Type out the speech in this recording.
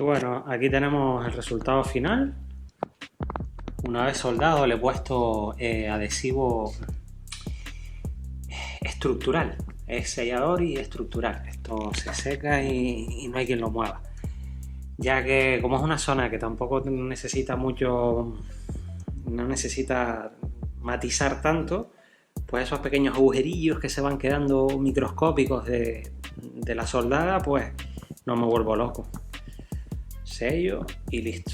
bueno, aquí tenemos el resultado final. Una vez soldado le he puesto adhesivo estructural. Es sellador y estructural. Esto se seca y no hay quien lo mueva. Ya que como es una zona que tampoco necesita mucho, no necesita matizar tanto, pues esos pequeños agujerillos que se van quedando microscópicos de la soldada, pues no me vuelvo loco. Sello y listo.